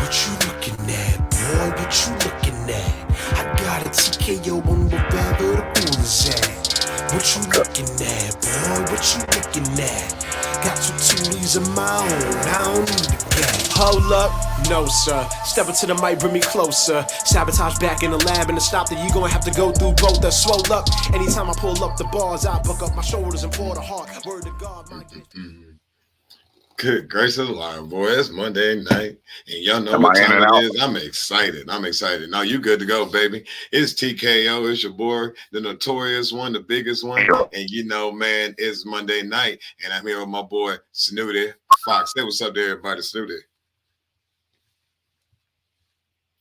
What you looking at, boy? What you looking at? I got a TKO on wherever the pool is at. What you looking at, boy? What you looking at? Got two Tulies of my own, I don't need a gat. Hold up, no sir. Step into the mic, bring me closer. Sabotage back in the lab, and to stop that you gonna have to go through both. The swole up. Anytime I pull up the bars, I buck up my shoulders and pour the heart. Word to God, my Good gracious alive, boy. It's Monday night, and y'all know Am what I in time and it out? is. I'm excited. I'm excited. Now you good to go, baby. It's TKO. It's your boy, the notorious one, the biggest one. Sure. And you know, man, it's Monday night, and I'm here with my boy Snooty Foxx. Hey, what's up there, everybody? Snooty.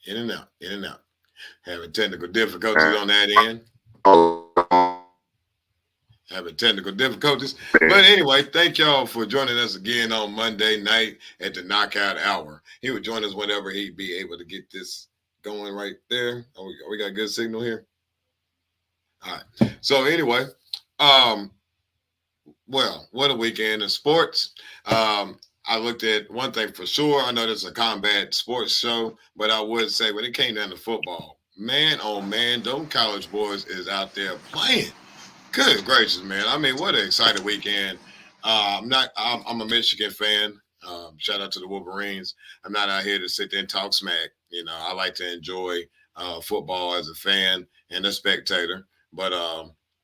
In and out, in and out. Having technical difficulties on that end. Having technical difficulties. But anyway, thank y'all for joining us again on Monday night at the Knockout Hour. He would join us whenever he'd be able to get this going right there. We got good signal here. All right. So anyway, well, what a weekend of sports. I looked at one thing for sure. I know this is a combat sports show, but I would say when it came down to football, man, oh man, those college boys is out there playing. Good gracious, man! I mean, what an exciting weekend. I'm a Michigan fan. Shout out to the Wolverines. I'm not out here to sit there and talk smack. You know, I like to enjoy football as a fan and a spectator. But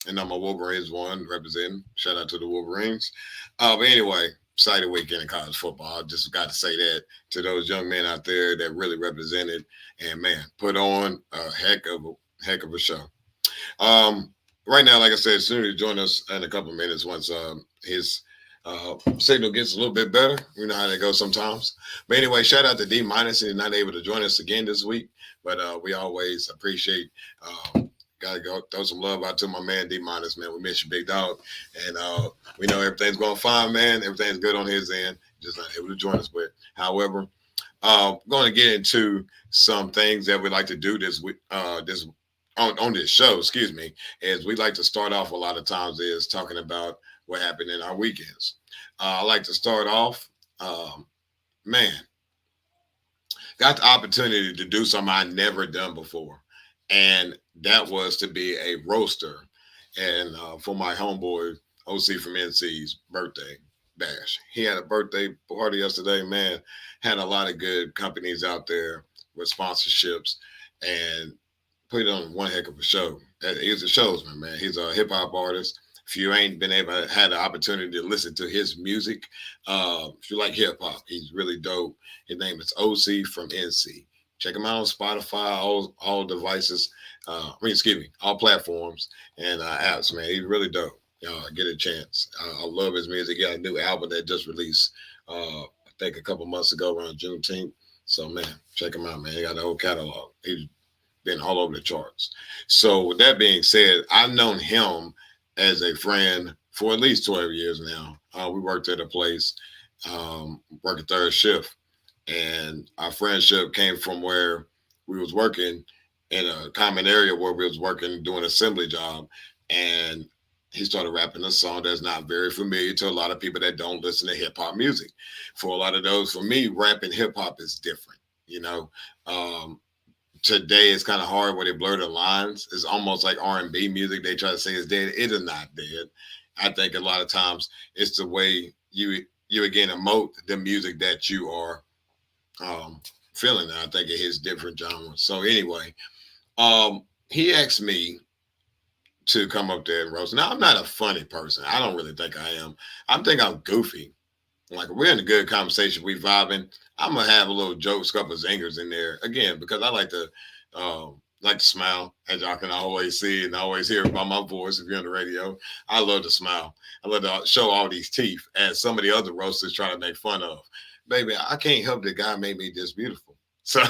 and I'm a Wolverines one representing. Shout out to the Wolverines. But anyway, exciting weekend in college football. I just got to say that to those young men out there that really represented and man, put on a heck of a show. Right now, like I said, Snooty join us in a couple of minutes once his signal gets a little bit better. You know how that goes sometimes. But anyway, shout out to D minus. He's not able to join us again this week, but we always appreciate. Gotta go throw some love out to my man D minus, man. We miss you, big dog, and we know everything's going fine, man. Everything's good on his end. Just not able to join us, but however, going to get into some things that we like to do this week. On this show, excuse me, is we like to start off a lot of times is talking about what happened in our weekends. I like to start off, man, got the opportunity to do something I never done before, and that was to be a roaster, and for my homeboy OC from NC's birthday bash. He had a birthday party yesterday, man. Had a lot of good companies out there with sponsorships, and put on one heck of a show. He's a showsman, man. He's a hip hop artist. If you ain't been able to had the opportunity to listen to his music, if you like hip hop, he's really dope. His name is OC from NC. Check him out on Spotify, all devices. Excuse me, all platforms and apps, man. He's really dope. Get a chance. I love his music. He got a new album that just released, I think a couple months ago around Juneteenth. So man, check him out, man. He got the whole catalog. He's been all over the charts. So with that being said, I've known him as a friend for at least 12 years now. We worked at a place, working third shift, and our friendship came from where we was working in a common area where we was working doing an assembly job, and he started rapping a song that's not very familiar to a lot of people that don't listen to hip hop music. For a lot of those, for me, rapping hip hop is different. You know, today it's kind of hard where they blur the lines. It's almost like R&B music. They try to say it's dead. It is not dead. I think a lot of times it's the way you again emote the music that you are feeling. And I think it hits different genres. So anyway, he asked me to come up there and roast. Now I'm not a funny person. I don't really think I am. I think I'm goofy. Like we're in a good conversation, we vibing. I'm gonna have a little jokes, couple of zingers in there again because I like to smile, as y'all can always see and always hear by my voice if you're on the radio. I love to smile. I love to show all these teeth, as some of the other roasters try to make fun of. Baby, I can't help the guy made me this beautiful. So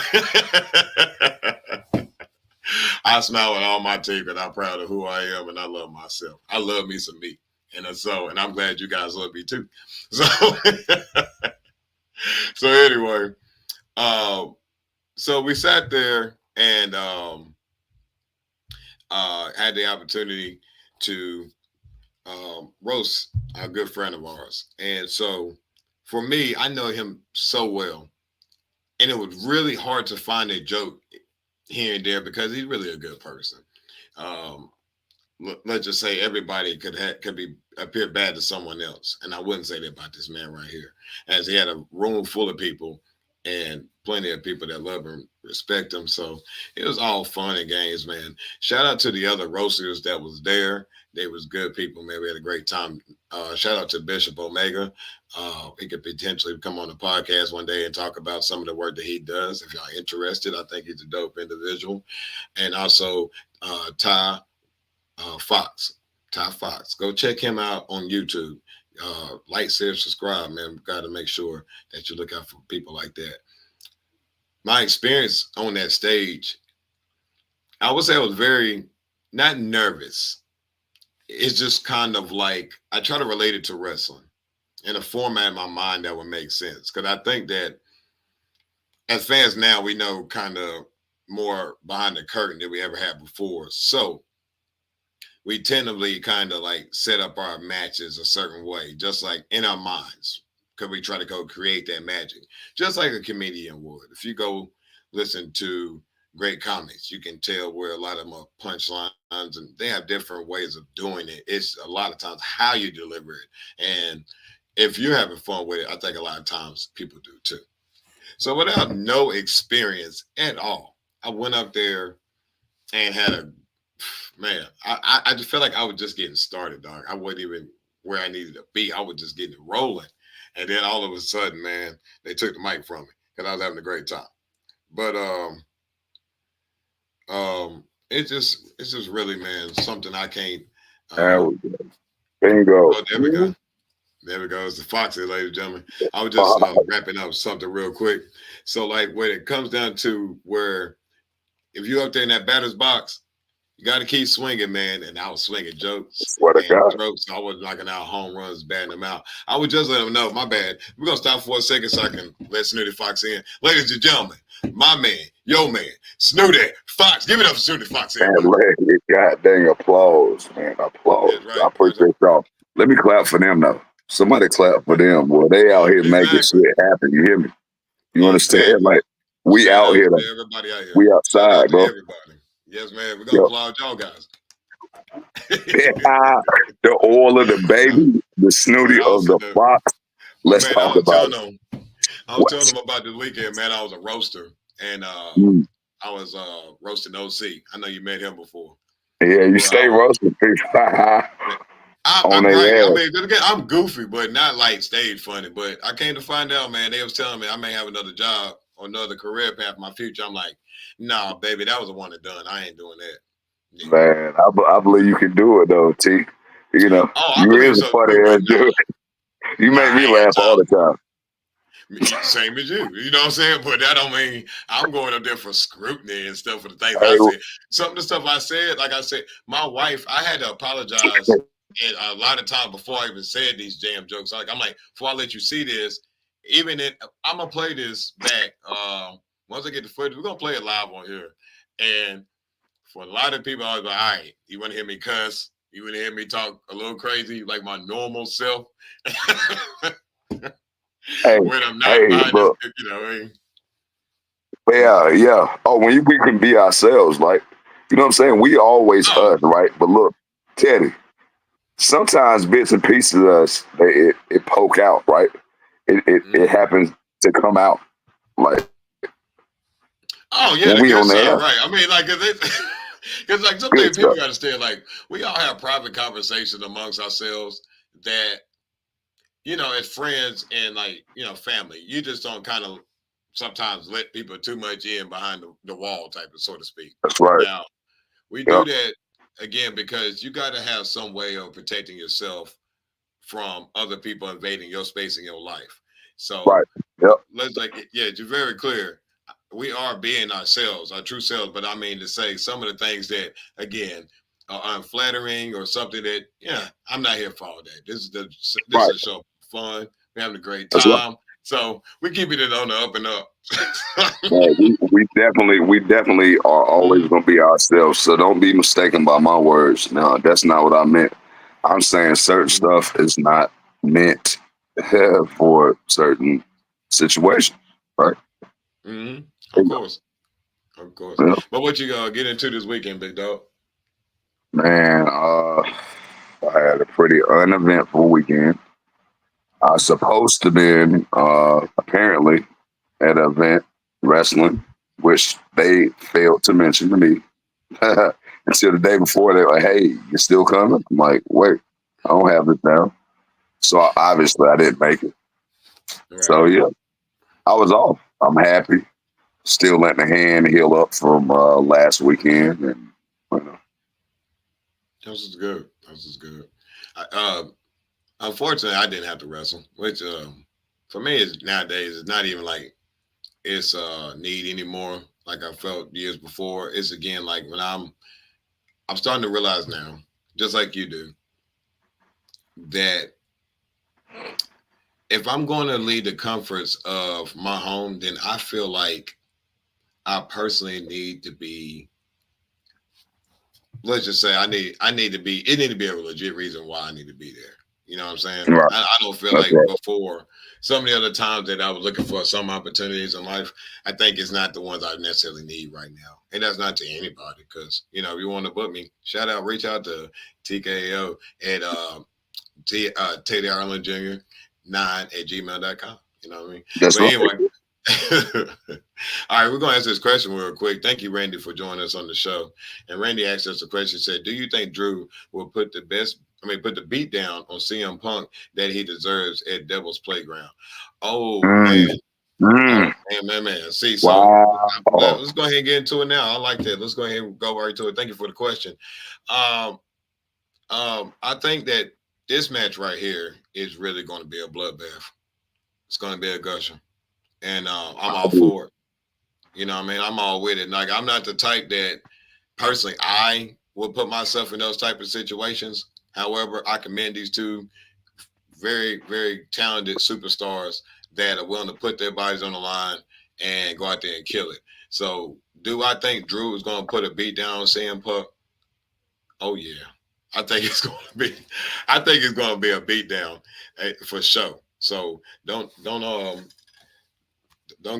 I smile with all my teeth, and I'm proud of who I am, and I love myself. I love me some me. And I'm glad you guys love me too. So, so anyway, so we sat there and had the opportunity to roast a good friend of ours. And so for me, I know him so well. and it was really hard to find a joke here and there because he's really a good person. Um, let's just say everybody could be appear bad to someone else, and I wouldn't say that about this man right here, as he had a room full of people and plenty of people that love him, respect him. So it was all fun and games, man. Shout out to the other roasters that was there. They was good people, man. We had a great time. Shout out to Bishop Omega. He could potentially come on the podcast one day and talk about some of the work that he does. If y'all interested, I think he's a dope individual. And also Foxx, Ty Foxx. Go check him out on YouTube. Like, share, subscribe, man. Got to make sure that you look out for people like that. My experience on that stage, I would say I was very not nervous. It's just kind of like I try to relate it to wrestling in a format in my mind that would make sense. Because I think that as fans now, we know kind of more behind the curtain than we ever had before. So we tentatively kind of like set up our matches a certain way, just like in our minds, because we try to go create that magic, just like a comedian would. If you go listen to great comics, you can tell where a lot of them are punchlines and they have different ways of doing it. It's a lot of times how you deliver it. And if you're having fun with it, I think a lot of times people do too. So without no experience at all, I went up there and had a man, I just felt like I was just getting started, dog. I wasn't even where I needed to be. I was just getting it rolling. And then all of a sudden, man, they took the mic from me because I was having a great time. But it's just really, man, something I can't Bingo. oh, there we go. There we go. It's the Foxx, ladies and gentlemen. I was just wrapping up something real quick. So, like, when it comes down to where if you're up there in that batter's box, you got to keep swinging, man. And I was swinging jokes Swear to and God. strokes. I was knocking out home runs, batting them out. I would just let them know, my bad. We're going to stop for a second so I can let Snooty Foxx in. Ladies and gentlemen, my man, your man, Snooty Foxx. Give it up for Snooty Foxx. Man, God dang applause, man. Applause. That's right. I appreciate y'all. Let me clap for them, though. Somebody clap for them, boy. They out here making Exactly. shit happen. You hear me? You understand? Exactly. Like, we Shout out here. to Like, everybody out here. we Shout out outside, to bro. everybody. Yes, man. We're going to Yo. applaud y'all guys. The oil of the baby, the Snooty Man, I was of the sitting there, Foxx. Let's man, talk about it. I was telling them about this weekend, man. I was a roaster, and Mm. I was roasting OC. I know you met him before. Yeah, you Where stay roasting people. On I'm right. their I ass. mean, then again, I'm goofy, but not like stage funny. But I came to find out, man, they was telling me I may have another job or another career path in my future. I'm like, nah, baby, that was a one and done. I ain't doing that. Yeah. Man, I believe you can do it, though, T. You know, Oh, I you believe is a so funny too, ass but dude. You nah, make I me ain't laugh got all time. the time. Same as you. You know what I'm saying? But that don't mean I'm going up there for scrutiny and stuff for the things Hey, I said. Some of the stuff I said, like I said, my wife, I had to apologize and a lot of times before I even said these damn jokes. Like I'm like, before I let you see this, I'm gonna play this back. Once I get the footage, we're gonna play it live on here. And for a lot of people, I was like, all right, you wanna hear me cuss? You wanna hear me talk a little crazy like my normal self? hey, When I'm not hey, behind bro. this, you know what I mean? Yeah. Oh, when we can be ourselves, like, you know what I'm saying? We always Oh, us, right? But look, Teddy, sometimes bits and pieces of us, it poke out, right? It mhm. happens to come out, like, Oh when yeah, the we good on the side, air. right? I mean, like, cause like Good something people stuff. got to understand, like, we all have private conversations amongst ourselves that as friends and like family, you just don't kind of sometimes let people too much in behind the wall, type of so to speak. That's right. Now we Yeah, do that again because you got to have some way of protecting yourself from other people invading your space in your life. So right. Yep. let's like yeah, you're very clear. We are being ourselves, our true selves. But I mean to say some of the things that again are unflattering or something that I'm not here for all that. This is Right. a show for fun. We're having a great That's right. time. So we keeping it on the up and up. Man, we definitely are always Mhm. gonna be ourselves. So don't be mistaken by my words. No, that's not what I meant. I'm saying certain Mhm. stuff is not meant for certain situations, right? Mm-hmm. Of You know, course. Of course. yeah. But what you gonna get into this weekend, big dog? Man, I had a pretty uneventful weekend. I was supposed to be apparently at an event wrestling, which they failed to mention to me until the day before. They're like, "Hey, you still coming?" I'm like, "Wait, I don't have this down." So obviously, I didn't make it. So Right. yeah, I was off. I'm happy. Still letting the hand heal up from last weekend, and you know, This is good. This is good. I, unfortunately, I didn't have to wrestle, which for me is nowadays it's not even like it's need anymore. Like I felt years before. It's again like when I'm starting to realize now, just like you do, that if I'm going to leave the comforts of my home, then I feel like I personally need to be. Let's just say I need to be. It need to be a legit reason why I need to be there. You know what I'm saying? right. I don't feel That's like right. before some of the other times that I was looking for some opportunities in life, I think it's not the ones I necessarily need right now. And that's not to anybody because, you know, if you want to book me, reach out to TKO at Teddy Arlen Jr. 9 at gmail.com. You know what I mean? That's But right. anyway, all right, we're going to answer this question real quick. Thank you, Randy, for joining us on the show. And Randy asked us a question, said, do you think Drew will put put the beat down on CM Punk that he deserves at Devil's Playground? Oh, Mm, man. Oh, mm. man. See, so Wow. let's go ahead and get into it now. I like that. Let's go ahead and go right to it. Thank you for the question. Um, I think that this match right here is really going to be a bloodbath. It's going to be a gusher. And I'm all for it. You know what I mean? I'm all with it. Like I'm not the type that personally I would put myself in those type of situations. However, I commend these two very talented superstars that are willing to put their bodies on the line and go out there and kill it. So, do I think Drew is going to put a beat down on CM Punk? Oh yeah, I think it's going to be. I think it's going to be a beat down for sure. So don't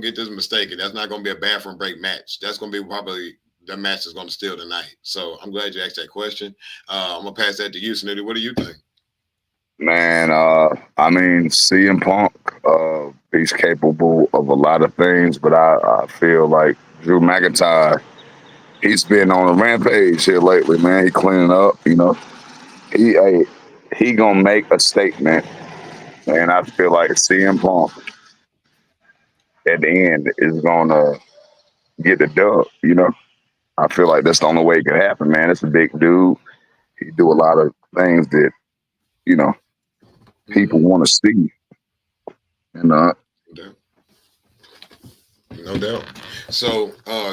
get this mistaken. That's not going to be a bathroom break match. That's going to be probably the match that's going to steal the night. So I'm glad you asked that question. I'm gonna pass that to you, Snooty. What do you think? Man, I mean, CM Punk, he's capable of a lot of things, but I feel like Drew McIntyre, he's been on a rampage here lately, man. He cleaning up, you know. Hey, he gonna make a statement, and I feel like CM Punk at the end is gonna get the dub, you know. I feel like that's the only way it could happen, man. It's a big dude. He do a lot of things that, you know, people Mm-hmm. want to see, and No doubt. No doubt. So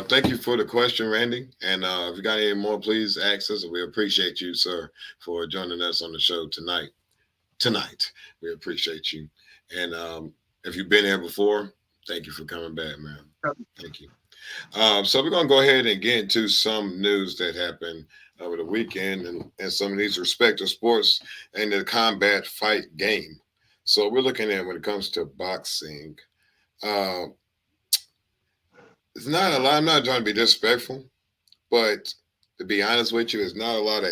thank you for the question, Randy. And if you got any more, please ask us. We appreciate you, sir, for joining us on the show tonight. Tonight, we appreciate you. And if you've been here before, thank you for coming back, man. Thank you. So we're gonna go ahead and get into some news that happened over the weekend and some of these respective sports and the combat fight game. So we're looking at when it comes to boxing. Uh, it's not a lot. I'm not trying to be disrespectful, but to be honest with you, it's not a lot of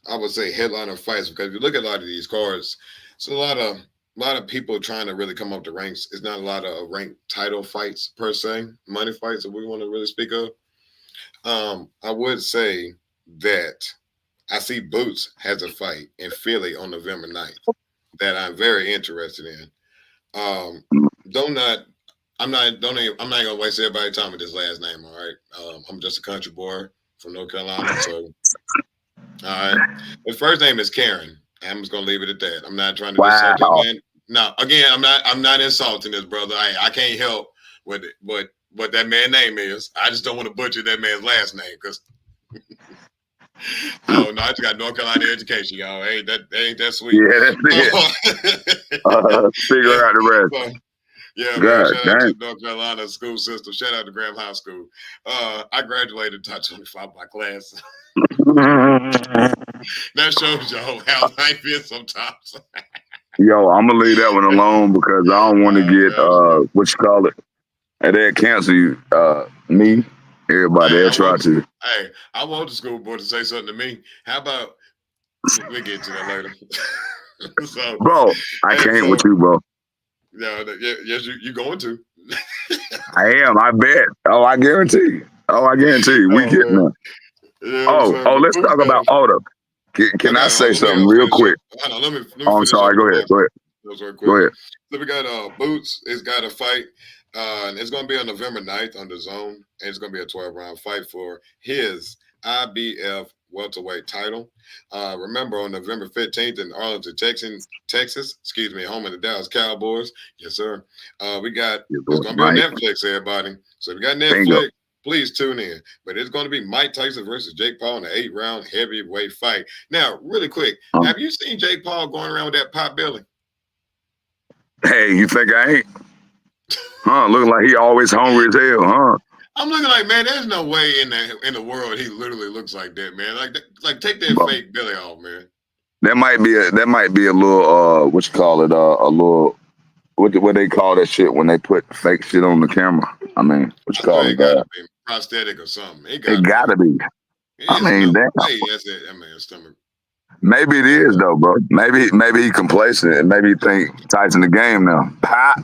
I would say headliner fights because if you look at a lot of these cards, it's a lot of people trying to really come up the ranks. It's not a lot of ranked title fights per se, money fights that we want to really speak of. I would say that I see Boots has a fight in Philly on November 9th that I'm very interested in. Don't not I'm not don't even, I'm not gonna waste everybody's time with this last name, all right? I'm just a country boy from North Carolina, so all right. His first name is Karen. I'm just gonna leave it at that. I'm not trying to insult that wow. man. No, again, I'm not insulting this brother. I can't help what that man's name is. I just don't want to butcher that man's last name because oh no, I just got North Carolina education, y'all. Ain't that sweet. Yeah, that's it. Figure And out the rest. so, yeah, man. God Shout out dang. to North Carolina school system. Shout out to Graham High School. I graduated top 25 by class. That shows y'all how life is sometimes. Yo, I'm gonna leave that one alone because I don't want to get Gosh, man. what you call it. And they'll cancel you. Me, everybody, Hey, they'll try to. I want the school board to say something to me. How about we get to that later? so, Bro, I and can't with so, you, bro. yes, you going to? I am. I bet. Oh, I guarantee. Oh, I guarantee. We Oh getting man, there. you know what I'm saying? But Let's Boots talk got about him. Oda. Can I Okay, say let me something real finish up. quick? Hold on, let me Oh, I'm finish up sorry. the Go ahead. box Go ahead. real Go quick. ahead. So we got Boots. It's got a fight, and it's going to be on November 9th on the Zone, and it's going to be a 12-round fight for his IBF welterweight title. Remember, on November 15th in Arlington, Texas, excuse me, home of the Dallas Cowboys. Yes, sir. We got it's going to be on Right. Netflix, everybody. So if you got Bingo. Netflix, please tune in. But it's going to be Mike Tyson versus Jake Paul in an 8-round heavyweight fight. Now, really quick, Um, have you seen Jake Paul going around with that pot belly? hey, you think I ain't? Huh? Looking like he always hungry as hell, huh? I'm looking like, man, there's no way in the world he literally looks like that, man. Like take that But fake belly off, man. that might be a little what you call it, a little what they call that shit when they put fake shit on the camera. I mean, what you I swear call it it? got to be prosthetic or something. It It got to be. gotta be. I There's mean, no damn. way that's it. That man's stomach. Maybe it I don't is know. though, bro. Maybe he complacent and maybe he think Tyson the game now. Ha!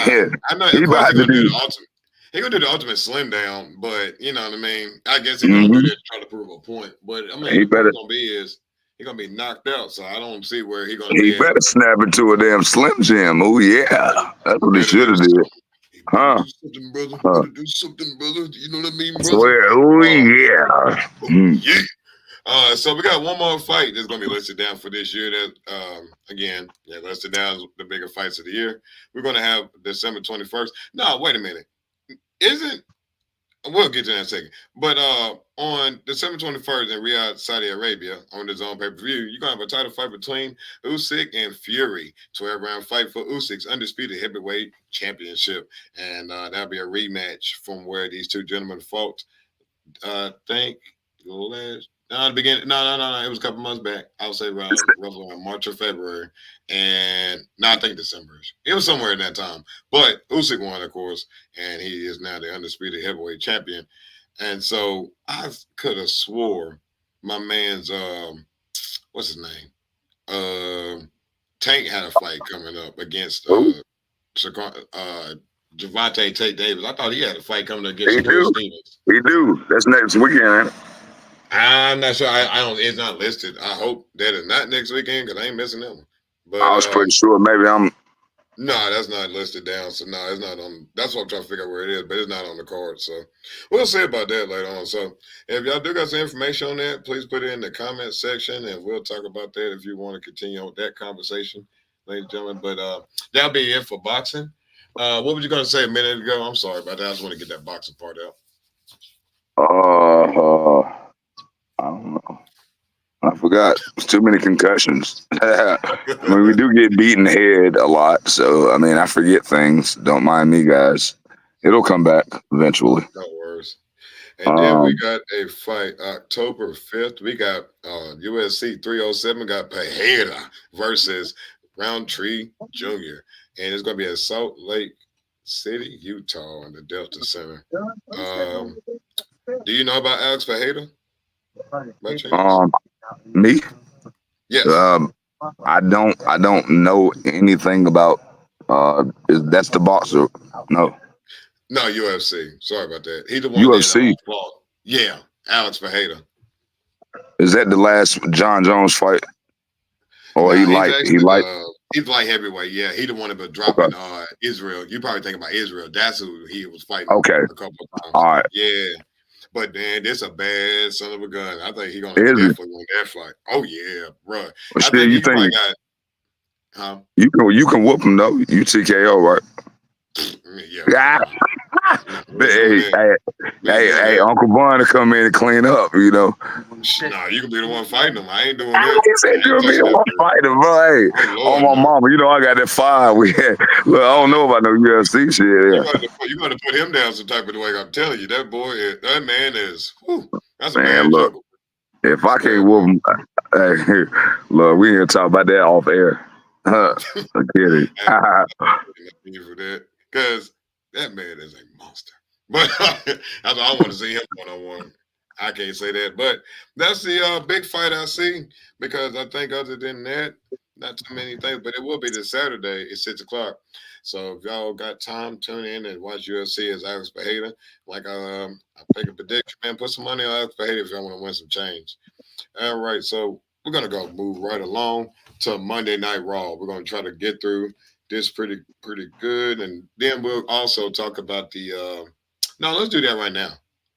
Yeah, I know. he Of course, about he's to gonna do do. the ultimate. He gonna do the ultimate slim down, but you know what I mean. I guess he's gonna do Hmm. that to try to prove a point. But I mean, He the point better gonna be is he's gonna be knocked out. So I don't see where he's gonna he be able better to. snap into a damn Slim Jim. Oh yeah, that's He what he better should do have did. something. He better Huh? do something, brother. Huh? Better do something, brother. You know what I mean, I brother? swear. Oh Oh, yeah. Mm. yeah. So we got one more fight that's gonna be listed down for this year. That again, yeah, listed down as the bigger fights of the year. We're gonna have December 21st. No, wait a minute. Isn't We'll get to that in a second. But on December 21st in Riyadh, Saudi Arabia, on the Zone pay-per-view, you're gonna have a title fight between Usyk and Fury. 12-round fight for Usyk's undisputed heavyweight championship. And that'll be a rematch from where these two gentlemen fought. I think last no, the beginning. No. It was a couple months back. I would say roughly around March or February, and no, I think December. It was somewhere in that time. But Usyk won, of course, and he is now the undisputed heavyweight champion. And so I could have swore my man's what's his name? Tank had a fight coming up against Oh, Javante Tate Davis. I thought he had a fight coming up against he Shakur do. Stevens. He do. That's next weekend. Ain't it? I'm not sure. I don't. It's not listed. I hope that is not next weekend because I ain't missing that one. But I was pretty sure. Maybe I'm. no, that's not listed down. So no, it's not on. That's what I'm trying to figure out where it is, but it's not on the card. So we'll see about that later on. So if y'all do got some information on that, please put it in the comment section, and we'll talk about that if you want to continue on with that conversation, ladies and gentlemen. But that'll be it for boxing. What were you going to say a minute ago? I'm sorry about that. I just want to get that boxing part out. I don't know. I forgot. It's too many concussions. I mean, we do get beat in the head a lot, so I mean, I forget things. Don't mind me, guys. It'll come back eventually. No worries. And then we Um, got a fight October 5th. We got USC 307 got Pereira versus Roundtree Jr. And it's going to be at Salt Lake City, Utah, in the Delta Center. Um, do you know about Alex Pereira by chance? um, me, Yes. um, I don't know anything about. That's the boxer. No, No, UFC. Sorry about that. He the one that UFC. fought. Yeah, Alex Pereira. Is that the last John Jones fight, or Nah, he light? he's light heavyweight. Yeah, he the one that been Okay, dropping Israel. You probably think about Israel. That's who he was fighting okay, a couple of all times. right. Yeah. But man, this a bad son of a gun. I think he gonna Is it? definitely win that fight. Oh yeah, bro. Well, I shit, think you he probably think got you can whoop him though? You TKO, right? yeah, but Yeah. no, we But ain't doing hey, that. hey, We ain't doing hey, that. Uncle Vaughn to come in and clean up, you know. Nah, you can be the one fighting him. I ain't doing I that. ain't said I you ain't and me touching the that one bird. fighter, bro. Oh Hey, on Lord, my no. mama, you know I got that fire. We had, look, I don't know about no UFC shit. Yeah. You got to put him down some type of way. I'm telling you, that man is. Whew, that's a Man, bad look, jungle. if I That's a can't bad whoop jungle. him, hey, look, we ain't talk about that off air. I'm kidding. Hey, for that because That man is a monster. But I want to see him one on one. I can't say that, but that's the big fight I see because I think other than that, not too many things. But it will be this Saturday at 6 o'clock. So if y'all got time, tune in and watch UFC as Alex Pereira. Like I pick a prediction, man. Put some money on Alex Pereira if y'all want to win some change. All right, so we're gonna go move right along to Monday Night Raw. We're gonna try to get through this pretty good, and then we'll also talk about the. No, let's do that right now.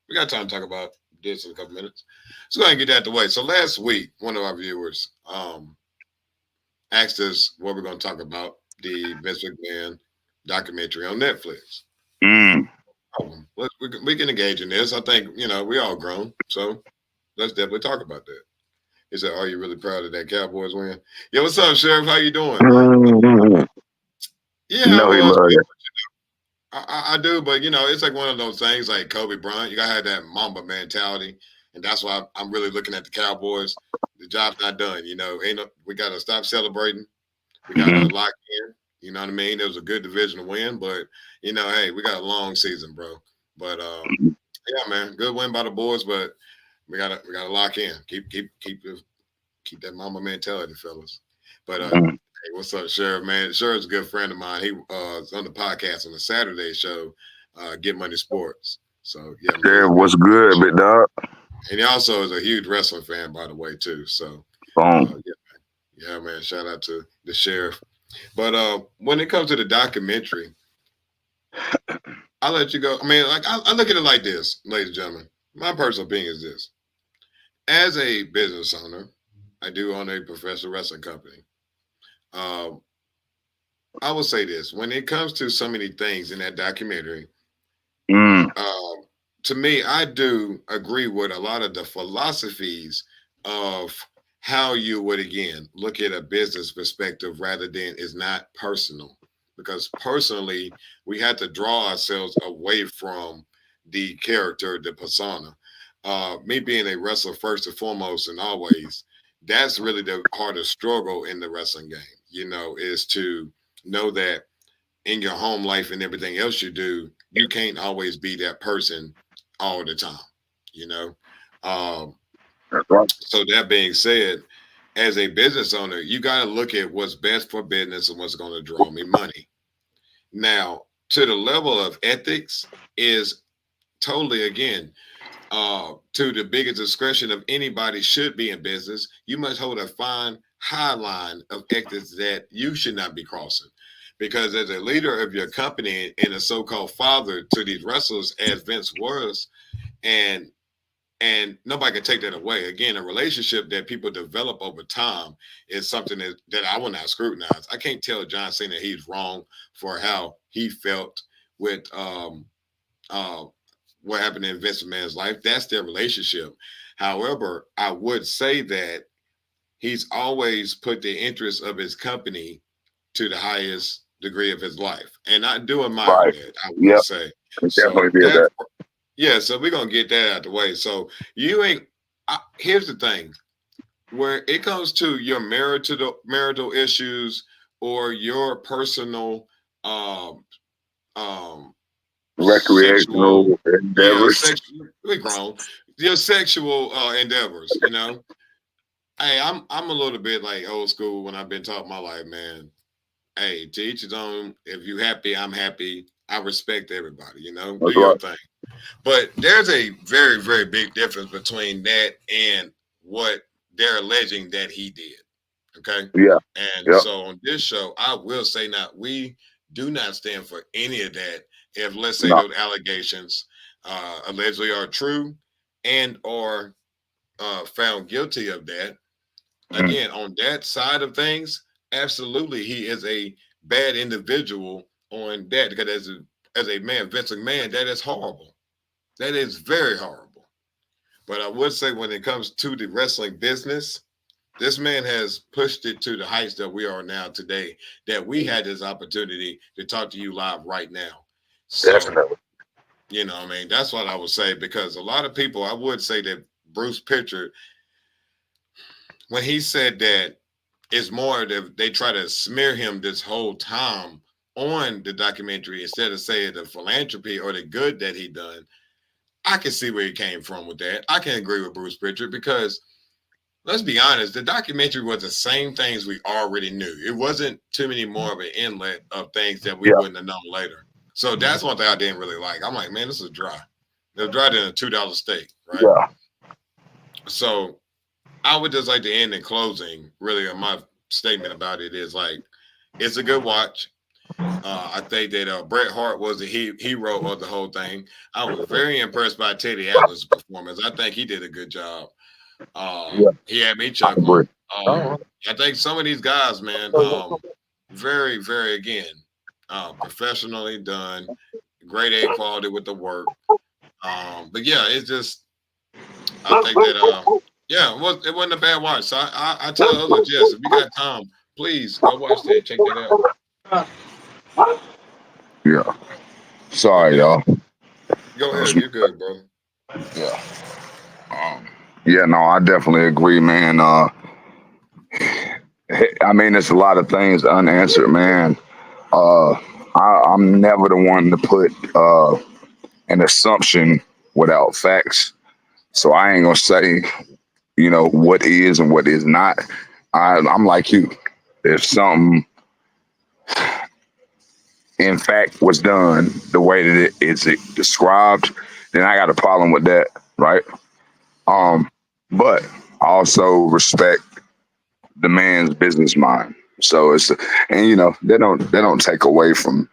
We got time to talk about this in a couple minutes. So go ahead and get that out the way. So last week, one of our viewers asked us what we're going to talk about the Vince McMahon documentary on Netflix. Mm. We can engage in this. I think we all grown, so let's definitely talk about that. He said, "Are you really proud of that Cowboys win?" Yeah, what's up, Sheriff? How you doing? Yeah, I No, he was. loved it. I do, but it's like one of those things like Kobe Bryant. You gotta have that Mamba mentality, and that's why I'm really looking at the Cowboys. The job's not done. We gotta stop celebrating. We gotta Mhm. lock in. You know what I mean? It was a good division to win, but hey, we got a long season, bro. But yeah, man, good win by the boys, but we gotta lock in. Keep that Mamba mentality, fellas. But Mhm. hey, what's up, Sheriff, man? Sheriff's a good friend of mine. He is on the podcast on the Saturday show, Get Money Sports. So yeah, man, Yeah, he's a good what's good, big dog? and he also is a huge wrestling fan, by the way, too. So Boom. yeah, man. Shout out to the sheriff. But when it comes to the documentary, I'll let you go. I mean, like I look at it like this, ladies and gentlemen. My personal opinion is this: as a business owner, I do own a professional wrestling company. Um, I will say this: when it comes to so many things in that documentary, Mm. um, to me, I do agree with a lot of the philosophies of how you would again look at a business perspective rather than it's not personal. Because personally, we had to draw ourselves away from the character, the persona. Me being a wrestler first and foremost and always, that's really the hardest struggle in the wrestling game, is to know that in your home life and everything else you do, you can't always be that person all the time, you know. Um, That's right. so that being said, as a business owner, you got to look at what's best for business and what's going to draw me money. Now, to the level of ethics is totally again to the biggest discretion of anybody should be in business. You must hold a fine, high line of ethics that you should not be crossing. Because as a leader of your company and a so-called father to these wrestlers, as Vince was, and nobody can take that away. Again, a relationship that people develop over time is something that I will not scrutinize. I can't tell John Cena he's wrong for how he felt with uh, what happened in Vince McMahon's life. That's their relationship. However, I would say that he's always put the interest of his company to the highest degree of his life. And I do admire Right. that, I will Yep. say. It definitely So did that that. yeah, so we're gonna get that out the way. So you ain't here's the thing. Where it comes to your marital issues or your personal um sexual Recreational endeavors. sexual we grown your sexual endeavors, hey, I'm a little bit like old school when I've been taught my life, man. Hey, to each his own. If you happy, I'm happy. I respect everybody, do That's your right. thing. But there's a very, very big difference between that and what they're alleging that he did. Okay. Yeah. And Yep. so on this show, I will say not we do not stand for any of that. If let's say No. those allegations allegedly are true and or found guilty of that, Mm. again, on that side of things, absolutely he is a bad individual on that because as a man, Vince McMahon, that is horrible. That is very horrible. But I would say when it comes to the wrestling business, this man has pushed it to the heights that we are now today, that we had this opportunity to talk to you live right now. So, Definitely. I mean, that's what I would say because a lot of people, I would say that Bruce Pitcher, when he said that it's more that they try to smear him this whole time on the documentary, instead of saying the philanthropy or the good that he done, I can see where he came from with that. I can agree with Bruce Pritchard because let's be honest, the documentary was the same things we already knew. It wasn't too many more of an inlet of things that we Yeah, wouldn't have known later. So that's one thing I didn't really like. I'm like, man, this is dry. It was dry than a $2 steak, right? yeah. So I would just like to end in closing, really, on my statement about it is like, it's a good watch. I think that Bret Hart was the hero of the whole thing. I was very impressed by Teddy Atlas' performance. I think he did a good job. Yeah, He had me I agree. chuckling. I think some of these guys, man, very, very again, professionally done, grade A quality with the work. But yeah, it's just I think that yeah, it wasn't a bad watch. So I tell others, yes, if you got time, please go watch that, check that out. Yeah. But Sorry, yeah, y'all. go That was ahead, you're good, bro. Yeah. Um, yeah, no, I definitely agree, man. I mean, there's a lot of things unanswered, man. Uh, I'm never the one to put an assumption without facts. So I ain't gonna say, what is and what is not. I'm like you. If something, in fact, was done the way that it is described, then I got a problem with that, right? Um, but I also respect the man's business mind. So and they don't take away from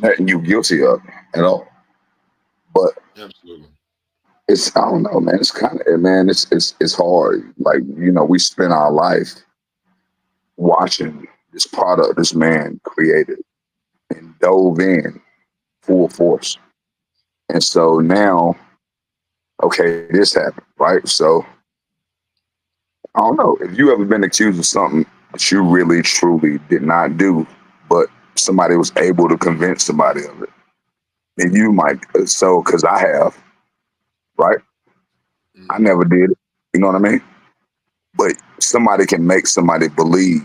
nothing you guilty of at all. But Absolutely. I don't know, man. It's kind of man. It's hard. Like we spend our life watching this product this man created and dove in full force, and so now, okay, this happened, right? So I don't know if you ever been accused of something that you really truly did not do, but somebody was able to convince somebody of it, and you might. So because I have, right? I Mm-hmm. never did it. You know what I mean? But somebody can make somebody believe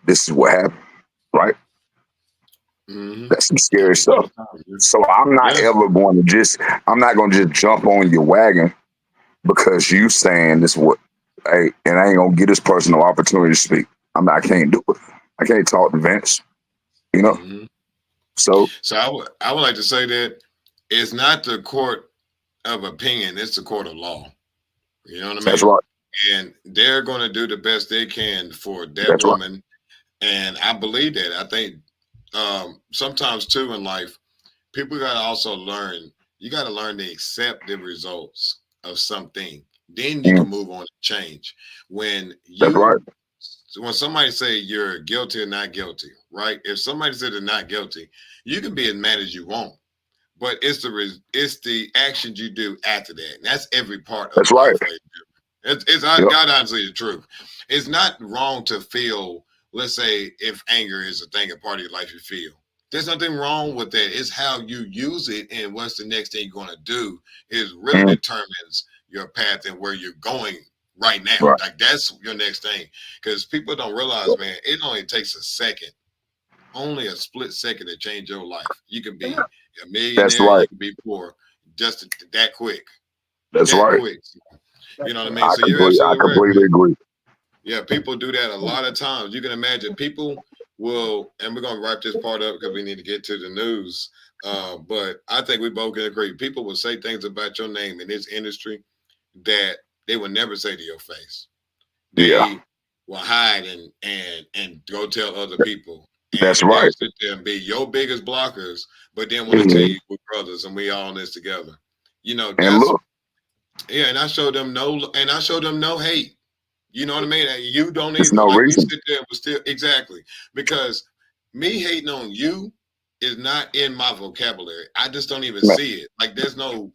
this is what happened, right? Mm-hmm. That's some scary Happens all stuff. the time, dude. So Yeah. I'm not going to just jump on your wagon because you saying this what, hey, and I ain't going to give this person no opportunity to speak. I can't do it. I can't talk to Vince, you know? Mm-hmm. So So I would like to say that it's not the court of opinion; it's the court of law. You know what I that's mean? right. And they're going to do the best they can for that That's right. woman, and I believe that. I think sometimes too in life, people got to also learn. You got to learn to accept the results of something. Then you Mm, can move on and change. When that's right. you when somebody say you're guilty or not guilty, right? If somebody said they're not guilty, you can be as mad as you want, but it's the actions you do after that. And that's every part of That's right. life, ladies and gentlemen. It's Yep. God honestly the truth. It's not wrong to feel. Let's say if anger is a thing, a part of your life you feel. There's nothing wrong with that. It's how you use it and what's the next thing you're going to do is really Mm, determines your path and where you're going right now. right. Like that's your next thing. Because people don't realize, man, it only takes a second, only a split second to change your life. You can be a That's millionaire, right. you can be poor, just that quick, That's that right. quick. You know what I mean? So you're I absolutely right, completely man. agree. Yeah, people do that a lot of times. You can imagine people will, and we're gonna wrap this part up because we need to get to the news. But I think we both can agree. People will say things about your name in this industry that they would never say to your face. Yeah, They will hide and go tell other people, that's and they'll right. sit there and be your biggest blockers, but then want to tell Mhm. you we're brothers and we all in this together. And That's look, yeah, and I showed them no hate. You know what I mean? And you don't there's either. no Like we reason. sit there and we still exactly because me hating on you is not in my vocabulary. I just don't even Man, see it. Like there's no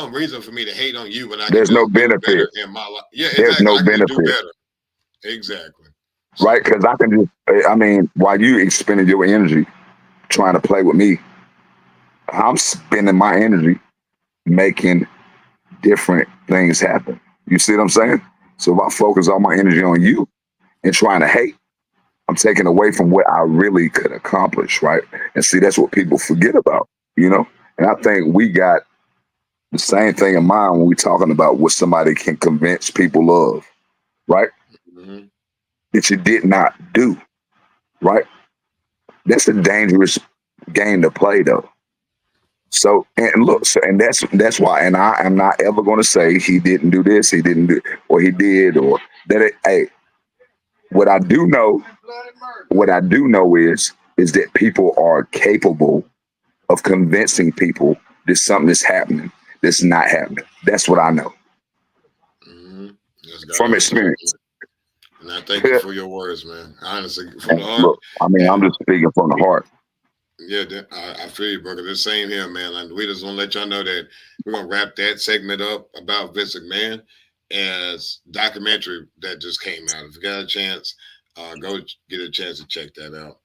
reason for me to hate on you when I can there's no just do better benefit. in my life. Yeah, There's exactly. no I can just do benefit, better. Exactly. right? So Because I can just, I mean, while you expending your energy trying to play with me, I'm spending my energy making different things happen. You see what I'm saying? So if I focus all my energy on you and trying to hate, I'm taking away from what I really could accomplish, right? And see, that's what people forget about, you know. And I think we got the same thing in mind when we're talking about what somebody can convince people of, right? Mhm. That you did not do, right? That's a dangerous game to play, though. So and look, so, and that's why, and I am not ever going to say he didn't do this, he didn't do, or he did, or that. Hey, what I do know, what I do know is that people are capable of convincing people that something is happening that's not happening. That's what I know Mhm. That's God from honest truth. experience. And I thank you for your words, man. Honestly, from the And heart. look, I mean, I'm And just speaking from the heart. yeah, I feel you, brother. The same here, man. Like, we just want to let y'all know that we're gonna wrap that segment up about Vince McMahon as documentary that just came out. If you got a chance, go get a chance to check that out.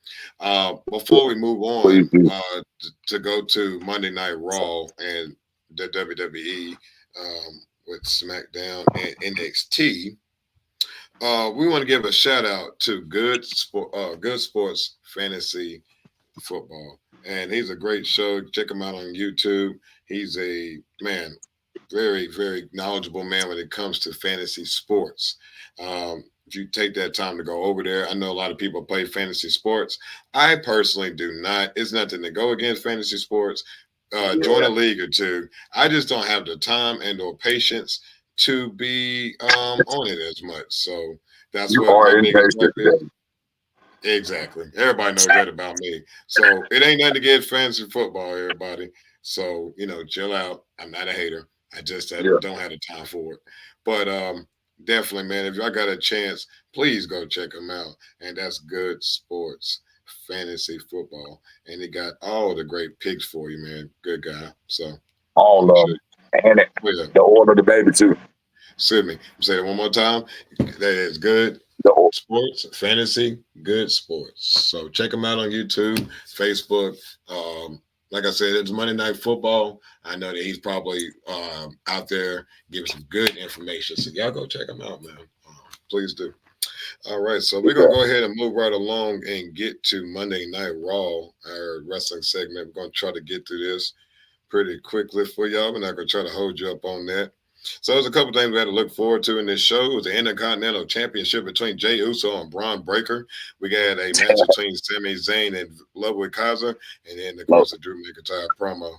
Before we move Please on, do. to go to Monday Night Raw and the WWE with SmackDown and NXT. We want to give a shout out to Good Sports Fantasy Football, and he's a great show. Check him out on YouTube. He's a man, very very knowledgeable man when it comes to fantasy sports. If you take that time to go over there, I know a lot of people play fantasy sports. I personally do not. It's nothing to go against fantasy sports. Join Yeah, a league or two. I just don't have the time and or patience to be on it as much. So that's you what my are biggest impatient gripe is. today. Exactly. Everybody knows that about me. So it ain't nothing to get fancy football, everybody. So, chill out. I'm not a hater. I just Yeah, don't have the time for it. But definitely, man, if y'all got a chance, please go check them out. And that's Good Sports Fantasy Football. And he got all the great picks for you, man. Good guy. So all make of sure. them, and Oh, yeah. the order of the baby too. Excuse me. Say it one more time. That is Good The or- Sports, Fantasy, Good Sports. So check them out on YouTube, Facebook. Like I said, it's Monday Night Football. I know that he's probably out there giving some good information. So y'all go check him out, man. Please do. All right, so we're gonna yeah. go ahead and move right along and get to Monday Night Raw, our wrestling segment. We're gonna try to get through this pretty quickly for y'all. We're not gonna try to hold you up on that. So there's a couple things we had to look forward to in this show. It was the Intercontinental Championship between Jey Uso and Braun Breaker. We got a match between Sami Zayn and Ludwig Kaiser, and then of Love course the Drew McIntyre promo.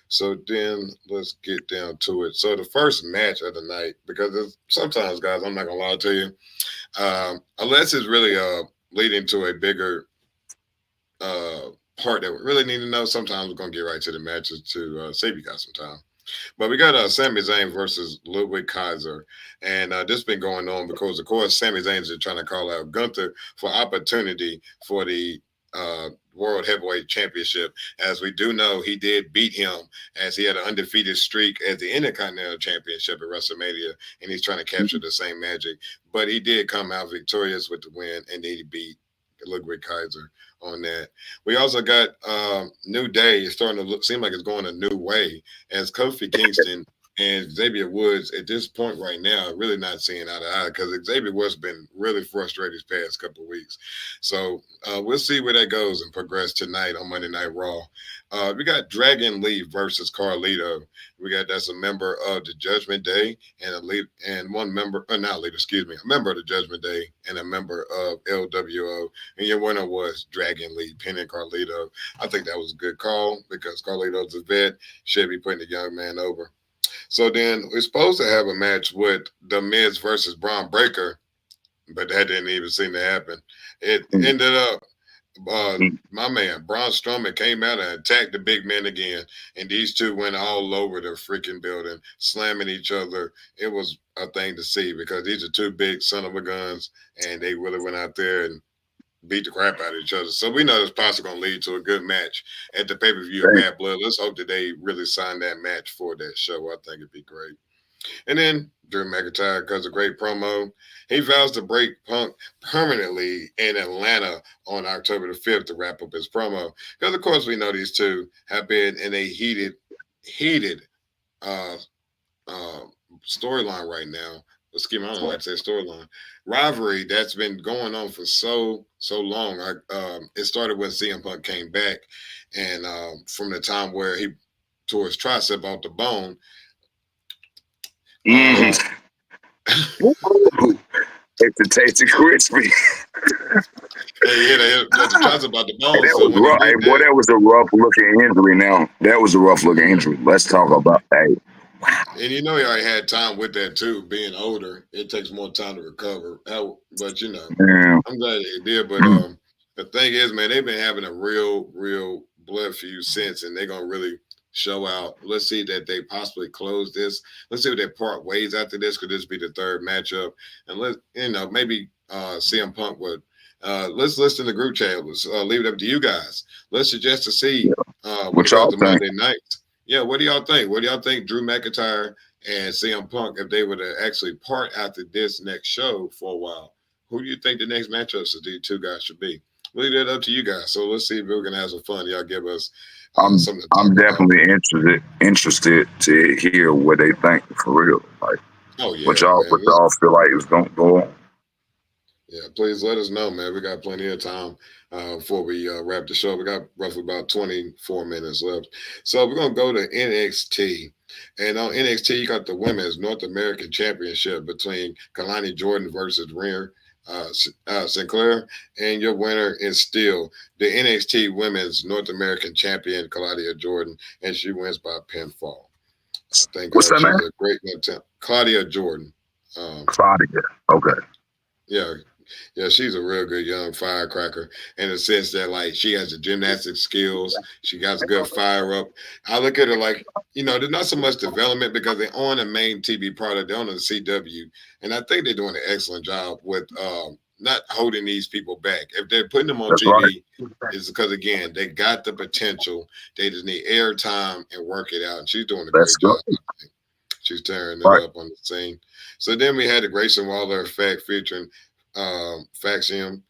So then let's get down to it. So the first match of the night, because sometimes, guys, I'm not gonna lie to you, unless it's really leading to a bigger uh, part that we really need to know. Sometimes we're gonna get right to the matches to save you guys some time. But we got Sami Zayn versus Ludwig Kaiser, and this been going on because, of course, Sami Zayn's is trying to call out Gunther for opportunity for the World Heavyweight Championship. As we do know, he did beat him as he had an undefeated streak at the Intercontinental Championship at WrestleMania, and he's trying to capture the same magic. But he did come out victorious with the win, and then he beat Ludwig Kaiser on that. We also got New Day. It's starting to seem like it's going a new way as Kofi Kingston and Xavier Woods at this point right now really not seeing eye to eye because Xavier Woods been really frustrated these past couple of weeks. So we'll see where that goes and progress tonight on Monday Night Raw. We got Dragon Lee versus Carlito. We got that's a member of the Judgment Day and a lead and one member, not leader, excuse me, a member of the Judgment Day and a member of LWO. And your winner was Dragon Lee pinning Carlito. I think that was a good call because Carlito's a vet, should be putting the young man over. So then we're supposed to have a match with The Miz versus Braun Breaker, but that didn't even seem to happen. It ended up my man Braun Strowman came out and attacked the big man again, and these two went all over the freaking building, slamming each other. It was a thing to see because these are two big son of a guns, and they really went out there and beat the crap out of each other. So we know it's possibly going to lead to a good match at the pay-per-view of Bad Blood. Let's hope that they really sign that match for that show. I think it'd be great. And then Drew McIntyre, because a great promo, he vows to break Punk permanently in Atlanta on October the 5th to wrap up his promo. Because, of course, we know these two have been in a heated uh, uh, storyline right now scheme. I don't like to say storyline rivalry that's been going on for so long. It started when CM Punk came back, and from the time where he tore his tricep off the bone. Mm. Ooh, it's a tasty crispy. Hey, hit the tricep off the Hey, bone. that So was when he rough. Hey, did boy, that, that was a rough looking injury. Now that was a rough looking injury. Let's talk about. Hey, and you know he already had time with that too. Being older, it takes more time to recover. But man. I'm glad he did. But the thing is, man, they've been having a real blood feud since, and they're gonna really show out. Let's see that they possibly close this. Let's see if they part ways after this. Could this be the third matchup? And maybe CM Punk would. Let's listen to the group chat. Let's leave it up to you guys. Let's suggest to see when What it comes y'all to think? Monday nights. Yeah, what do y'all think? What do y'all think Drew McIntyre and CM Punk, if they were to actually part after this next show for a while, who do you think the next matchups of these two guys should be? Leave that up to you guys. So let's see if we're gonna have some fun. Y'all give us something to talk I'm about. definitely interested to hear what they think for real. Like Oh yeah, what man. y'all feel like is gonna go on. Yeah, please let us know, man. We got plenty of time before we wrap the show. We got roughly about 24 minutes left. So we're going to go to NXT. And on NXT, you got the Women's North American Championship between Kalani Jordan versus Rhea Sinclair. And your winner is still the NXT Women's North American Champion, Claudia Jordan. And she wins by pinfall. I think What's that name? she's a great Claudia Jordan. Claudia. Okay. Yeah, yeah, she's a real good young firecracker in the sense that like she has the gymnastic skills, she got a good fire up. I look at her like, there's not so much development because they're on the main TV product, they're on the CW, and I think they're doing an excellent job with not holding these people back. If they're putting them on That's right. TV, it's because again they got the potential. They just need airtime and work it out, and she's doing a That's great good. job. She's tearing it Right. up on the scene. So then we had the Grayson Waller effect featuring Faxium.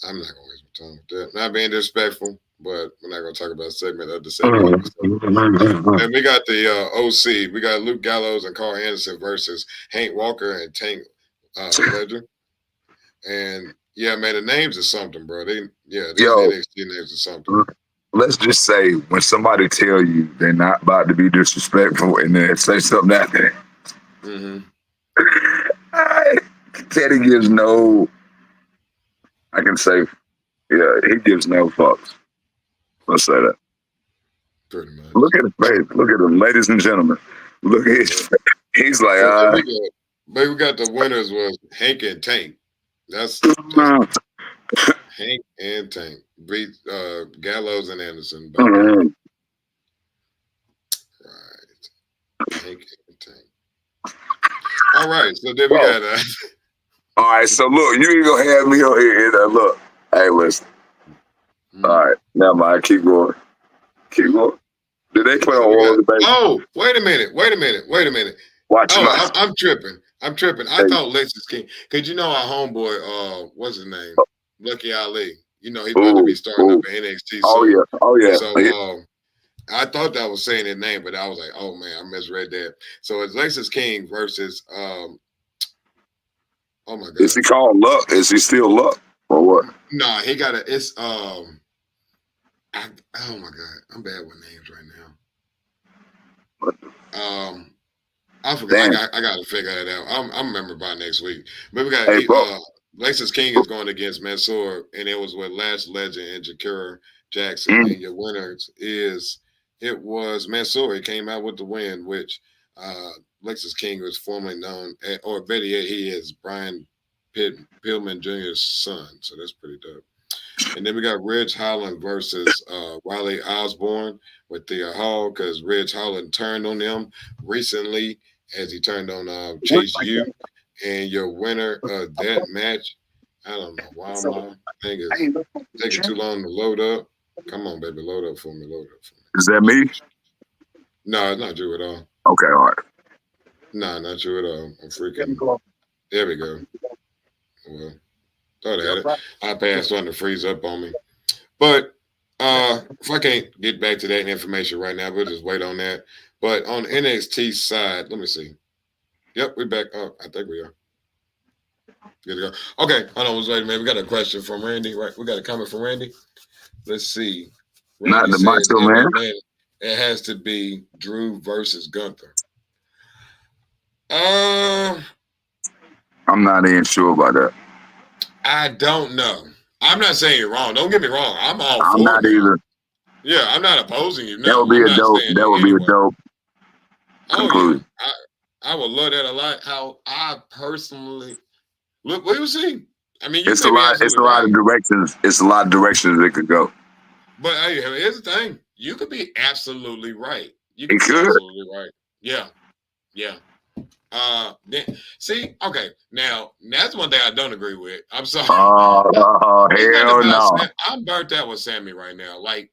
I'm not gonna waste my time with that. Not being disrespectful, but we're not gonna talk about a segment of the segment episode. And we got the OC. We got Luke Gallows and Carl Anderson versus Hank Walker and Tank Ledger. And yeah, man, the names are something, bro. These Yo, NXT names are something. let's just say when somebody tell you they're not about to be disrespectful and then say something out there, Mm-hmm. Teddy gives no. I can say, yeah, he gives no fucks. Let's say that. Pretty much. Look at his face. Look at him, ladies and gentlemen. Look at his. He's like, So we got the winners was Hank and Tank. That's Hank and Tank beat Gallows and Anderson by pinfall. Right. Hank and Tank. All right. So then we Whoa. got All right, so look, you ain't gonna have me on here and look. Hey, listen. All right, never mind. Keep going. Keep going. Did they put on all the baby? Oh, wait a minute. Watch him Oh, out. I'm tripping. I thought Lexus King, because our homeboy, what's his name? Lucky Ali. He's about to be starting up in NXT Oh soon. yeah. Oh yeah. So I thought that was saying his name, but I was like, oh man, I misread that. So it's Lexus King versus oh my god. Is he called Luck? Is he still Luck? Or what? Nah, he got it's oh my god, I'm bad with names right now. I forgot. I got to figure that out. I'm remember by next week. But we got Lexus King is going against Mansoor, and it was with Lash Legend and Jakira Jackson. And your winners it was Mansoor. He came out with the win, which Lexus King was formerly known, or better yet, he is Brian Pillman Jr.'s son. So that's pretty dope. And then we got Ridge Holland versus Riley Osborne with the Hall, because Ridge Holland turned on them recently as he turned on Chase U. And your winner of that match, I don't know why my thing is taking too long to load up. Come on, baby, load up for me. Is that me? No, it's not you at all. Okay, all right. No, not you at all. I'm freaking. There we go. Well, thought I had it. I passed on to freeze up on me. But if I can't get back to that information right now, we'll just wait on that. But on NXT side, let me see. Yep, we're back up. I think we are. Good to go. Okay, hold on, wait a minute. We got a question from Randy, right? We got a comment from Randy. Let's see. Not Randy the says Macho Man. MMA. It has to be Drew versus Gunther. Um, I'm not even sure about that. I don't know. I'm not saying you're wrong. Don't get me wrong. I'm all I'm for it not now. either. Yeah, I'm not opposing you. That No, would be I'm a not dope. saying That it would be a anyway. dope Oh yeah, conclusion. I would love that a lot. How I personally look. What do you see? I mean, you It's a may be lot. It's absolutely a lot right, of directions. It's a lot of directions it could go. but hey, here's the thing: you could be absolutely right. You could It be could. absolutely right. Yeah, yeah. Then, see, okay. Now that's one thing I don't agree with. I'm sorry. It's not Hell about no, Sam. I'm burnt out with Sammy right now. Like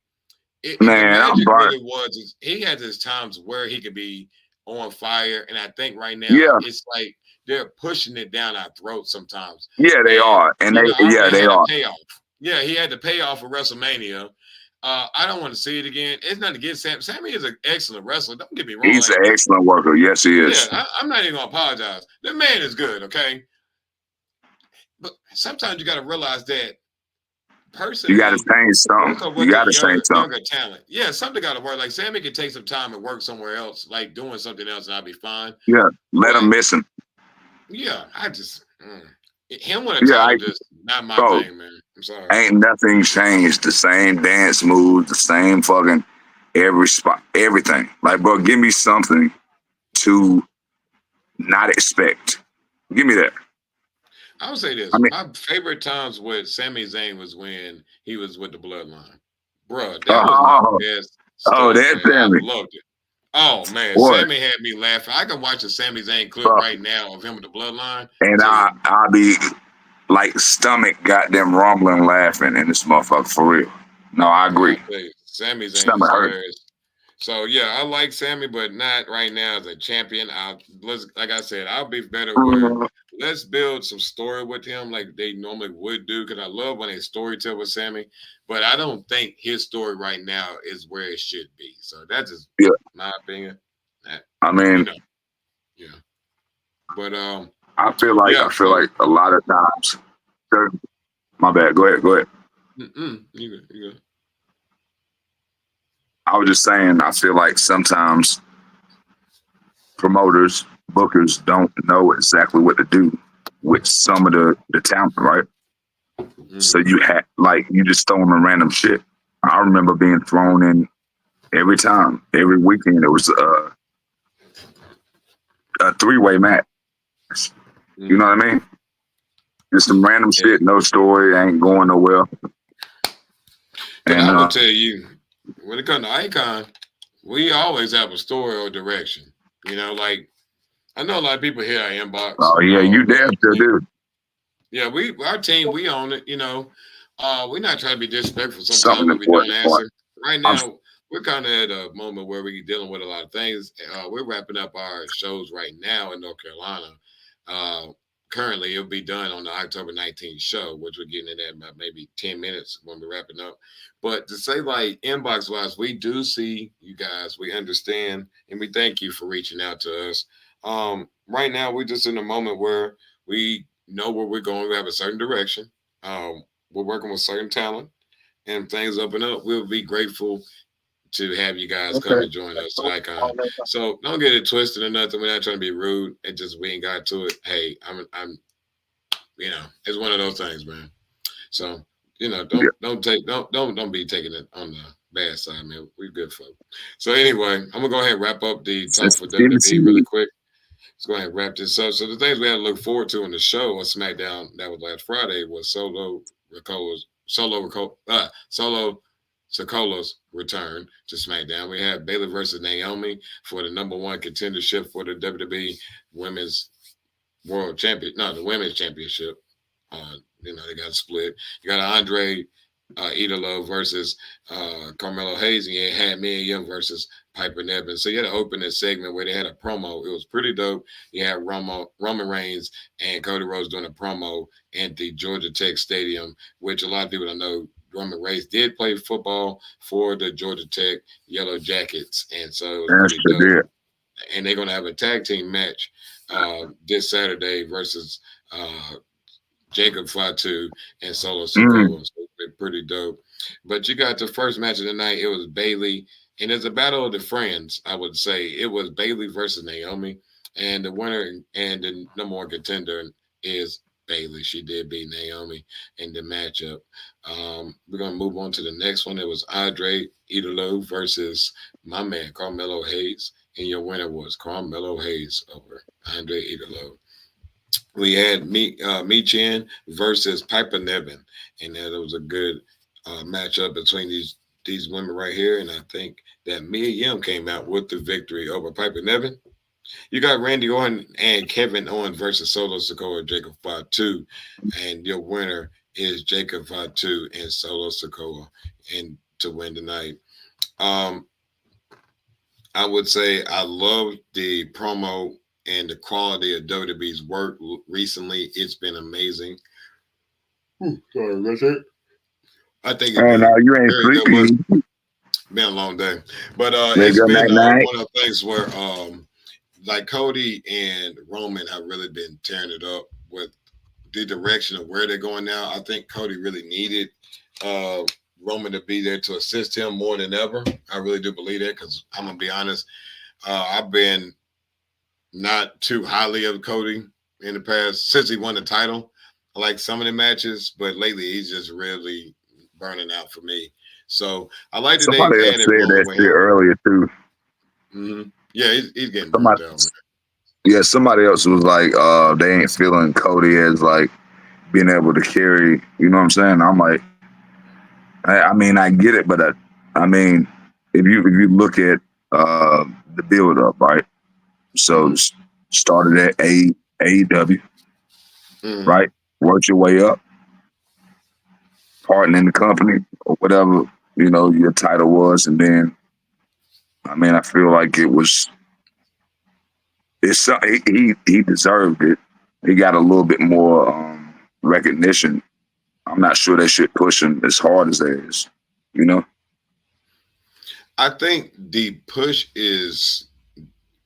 the man. I'm magic burnt. really was is he had his times where he could be on fire, and I think right now Yeah, it's like they're pushing it down our throats sometimes. yeah, they And are, and they, yeah, Andre they had a are. payoff. Yeah, he had the payoff for WrestleMania. I don't want to see it again. It's not to get Sam. Sammy is an excellent wrestler. Don't get me wrong. He's Like, an excellent worker. Yes, he yeah, is. I'm not even gonna apologize. The man is good, okay. But sometimes you got to realize that You got to personally, change something. also You with the got to change something. younger talent. Yeah, something got to work. Like Sammy could take some time and work somewhere else, like doing something else, and I'll be fine. Yeah, let But him miss him. yeah, I just him with a Yeah, title just not my bro. thing, man. I'm sorry. Ain't nothing changed. The same dance moves, the same fucking every spot, everything. Like, bro, give me something to not expect. Give me that. I would say I this: mean, my favorite times with Sami Zayn was when he was with the Bloodline. Bruh, that was my best oh, stuff, that's man. I Sammy. loved it. Oh man, Boy, Sammy had me laughing. I can watch a Sami Zayn clip bro. right now of him with the Bloodline. And Tell you, I'll be like stomach goddamn rumbling laughing in this motherfucker for real. No, I I agree. tell you, Sami Zayn Stomach is hurt. hilarious. So yeah, I like Sammy, but not right now as a champion. Like I said, I'll be better where let's build some story with him like they normally would do. Because I love when they story tell with Sammy, but I don't think his story right now is where it should be. So that's just Yeah. my opinion. That, I you mean, know, yeah. But I feel like yeah. So a lot of times. My bad. Go ahead. Go ahead. you good, you good. I was just saying. I feel like sometimes promoters, bookers don't know exactly what to do with some of the talent, right? So Mhm. you had like you just throw them in random shit. I remember being thrown in every time, every weekend. It was a 3-way match. You know Mhm. what I mean? Just some random Yeah. shit, no story, ain't going nowhere. Because And I will tell you, when it comes to Icon, we always have a story or direction. Like I know a lot of people here at inbox. oh yeah, you damn sure do. Yeah, our team, we own it. We're not trying to be disrespectful sometimes Something when we don't important. answer. Right I'm now, we're kind of at a moment where we're dealing with a lot of things. We're wrapping up our shows right now in North Carolina. Uh, Currently, it'll be done on the October 19th show, which we're getting in that about maybe 10 minutes when we're wrapping up. But to say, like, inbox wise, we do see you guys, we understand, and we thank you for reaching out to us. Right now, we're just in a moment where we know where we're going. We have a certain direction. We're working with certain talent, and things open up. We'll be grateful to have you guys come and join us at Icon. So don't get it twisted or nothing. We're not trying to be rude. It just we ain't got to it. Hey, I'm it's one of those things, man. So yeah. don't be taking it on the bad side, man. We good folk. So anyway, I'm gonna go ahead and wrap up the talk for WWE really quick. Let's go ahead and wrap this up. So the things we had to look forward to in the show on SmackDown that was last Friday was Solo Sokolo's return to SmackDown. We had Bayley versus Naomi for the number one contendership for the WWE Women's World Champion, no, the Women's Championship. They got split. You got Andre Idolo versus Carmelo Hayes, and you had Mia Yim versus Piper Niven. So you had an opening segment where they had a promo. It was pretty dope. You had Roman Reigns and Cody Rhodes doing a promo at the Georgia Tech Stadium, which a lot of people don't know. Roman Reigns did play football for the Georgia Tech Yellow Jackets, and so it was That's pretty the dope. deal. And they're going to have a tag team match this Saturday versus uh, Jacob Fatu and Solo Mm. Sikoa. So they're pretty dope. But you got the first match of the night. It was Bailey, and it's a battle of the friends. I would say it was Bailey versus Naomi, and the winner and the number one contender is Bailey. She did beat Naomi in the matchup. We're gonna move on to the next one. It was Andre Idolo versus my man Carmelo Hayes, and your winner was Carmelo Hayes over Andre Idolo. We had Me Chin versus Piper Nevin, and that was a good matchup between these women right here. And I think that Mia Yim came out with the victory over Piper Nevin. You got Randy Orton and Kevin Owens versus Solo Sikoa and Jacob Fatu, and your winner is Jacob Fatu and Solo Sikoa, and to win tonight. Um, I would say I love the promo and the quality of WWE's work recently. It's been amazing. Sorry, that's it. I think it's Oh no, been you ain't very good work. sleepy. Been a long day, but Nigga, it's been night night. one of the things where like Cody and Roman have really been tearing it up with the direction of where they're going now. I think Cody really needed uh, Roman to be there to assist him more than ever. I really do believe that because I'm gonna be honest. I've been not too highly of Cody in the past since he won the title. I like some of the matches, but lately he's just really burning out for me. So I like that they've Somebody else added said Roman that with shit him. earlier too. Yeah, he's getting burnt Somebody, out, man. yeah, somebody else was like, they ain't feeling Cody as like being able to carry. You know what I'm saying? I'm like, I mean, I get it, but I mean, if you look at the build up, right? So started at AEW, Mm-hmm. right? Worked your way up, partner in the company or whatever your title was, and then I mean, I feel like he deserved it. He got a little bit more recognition. I'm not sure they should push him as hard as they is, you know. I think the push is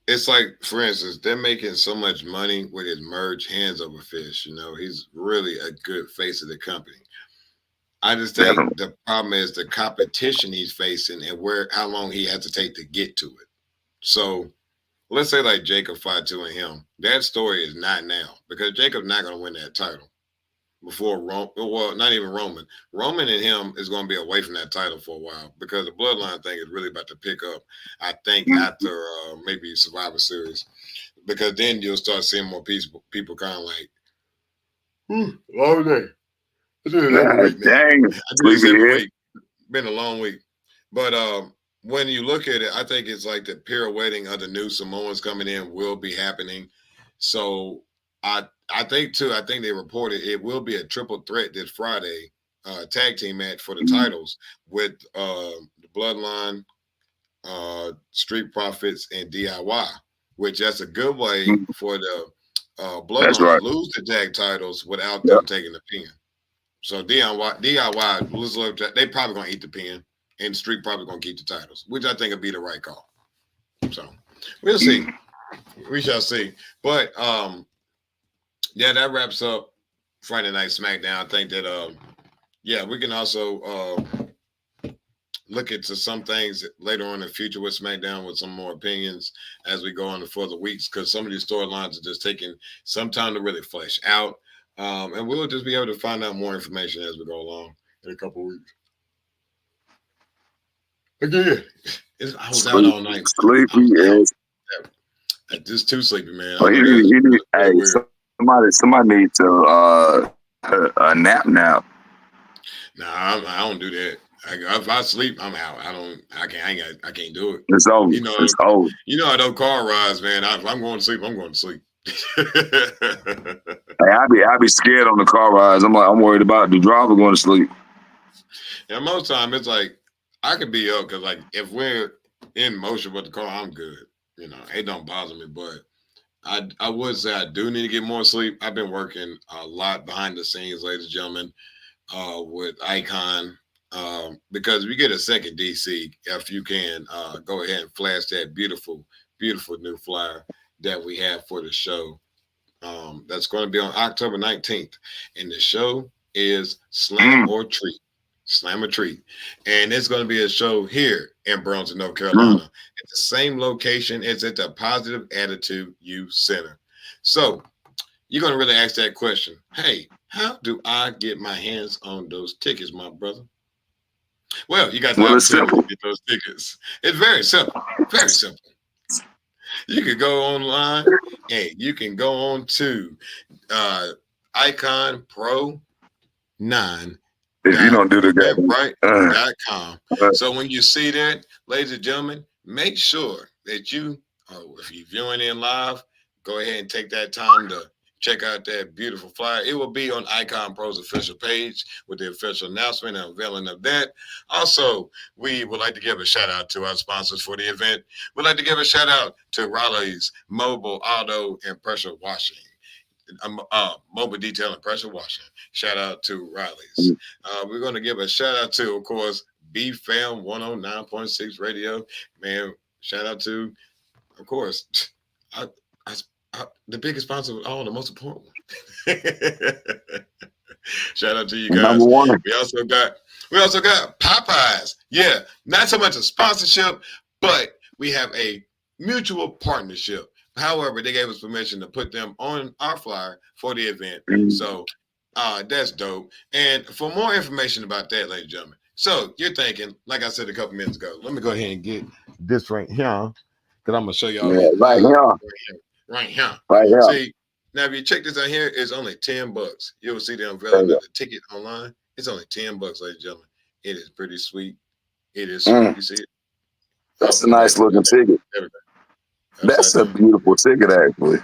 it's like, for instance, they're making so much money with his merge hands over fish. You know, he's really a good face of the company. I just think Definitely. the problem is the competition he's facing and where how long he has to take to get to it. So let's say like Jacob Fatu and him, that story is not now because Jacob's not going to win that title before Rome. Well, not even Roman. Roman and him is going to be away from that title for a while because the bloodline thing is really about to pick up. I think after maybe Survivor Series, because then you'll start seeing more people kind of like, long day. I do this every God week now. dang, I do this every sleepyhead. week. Been a long week, but when you look at it, I think it's like the pirouetting of the new Samoans coming in will be happening. So I think too. I think they reported it will be a triple threat this Friday, tag team match for the titles with the Bloodline, Street Profits, and DIY, which that's a good way for the That's Bloodline to right. lose the tag titles without Yep. them taking the pin. So DIY, they probably gonna eat the pin, and the Street probably gonna keep the titles, which I think would be the right call. So we'll see. We shall see. But yeah, that wraps up Friday Night SmackDown. I think that yeah, we can also look into some things later on in the future with SmackDown with some more opinions as we go on to further weeks because some of these storylines are just taking some time to really flesh out. And we'll just be able to find out more information as we go along in a couple of weeks. Again, I was out all night. I Sleepy was out. as. Just too sleepy, man. I Well, know that's hey, real weird. somebody needs to a nap. Nah, I don't do that. If I sleep, I'm out. I don't. I can't. I can't do it. It's over. You know. It's over. You know. I don't car rides, man. If I'm going to sleep, I'm going to sleep. Hey, I be scared on the car rides. I'm worried about the driver going to sleep. And most time it's like I could be up because like if we're in motion with the car, I'm good. You know, it don't bother me. But I would say I do need to get more sleep. I've been working a lot behind the scenes, ladies and gentlemen, with Icon. Because we get a second DC, if you can go ahead and flash that beautiful, beautiful new flyer that we have for the show. That's going to be on October 19th. And the show is Slam or Treat. Slam or Treat. And it's going to be a show here in Burlington, North Carolina. At the same location. It's at the Positive Attitude Youth Center. So you're going to really ask that question. Hey, how do I get my hands on those tickets, my brother? Well, you got the opportunity to get those tickets. It's very simple. Very simple. You can go online and you can go on to Icon Pro 9. If you don't do the Eventbrite.com. So when you see that, ladies and gentlemen, make sure that you, if you're viewing in live, go ahead and take that time to check out that beautiful flyer. It will be on Icon Pro's official page with the official announcement and unveiling of that. Also, we would like to give a shout out to our sponsors for the event. We'd like to give a shout out to Raleigh's Mobile Auto and Pressure Washing. Mobile detail and pressure washing. Shout out to Riley's. We're going to give a shout out to, of course, BFAM 109.6 Radio. Man, shout out to, of course, the biggest sponsor of all, the most important one. Shout out to you guys. Number one. We also got Popeyes. Yeah, not so much a sponsorship, but we have a mutual partnership. However, they gave us permission to put them on our flyer for the event. So that's dope. And for more information about that, ladies and gentlemen, so you're thinking, like I said a couple minutes ago, let me go ahead and get this right here, because I'm going to show y'all. Yeah, right here. Right here. Right here. See, now if you check this out here, it's only $10. You'll see the unveiling of the ticket online. It's only $10, ladies and gentlemen. It is pretty sweet. It is sweet. You see it? That's a nice looking ticket. That's a beautiful ticket, actually.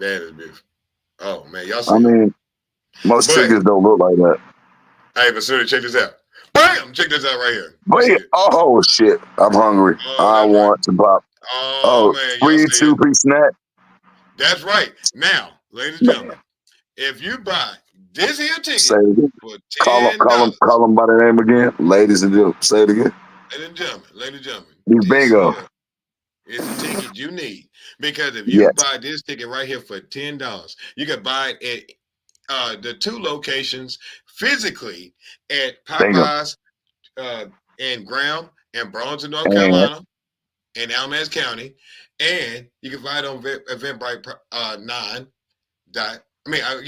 That is beautiful. Oh, man. Y'all see I mean, most tickets don't look like that. Hey, but Snooty, check this out. Bam! Check this out right here. Wait, oh, shit. I'm hungry. I want to pop. Oh, man. Free 2-piece snack. That's right. Now, ladies and gentlemen, if you buy this here ticket for $10. Call them by the name again. Ladies and gentlemen. Say it again. Ladies and gentlemen. Bingo. It's a ticket you need, because if you buy this ticket right here for $10, you can buy it at the two locations physically at Popeyes in Graham and Burlington, North Carolina, in Alamance County, and you can buy it on Eventbrite you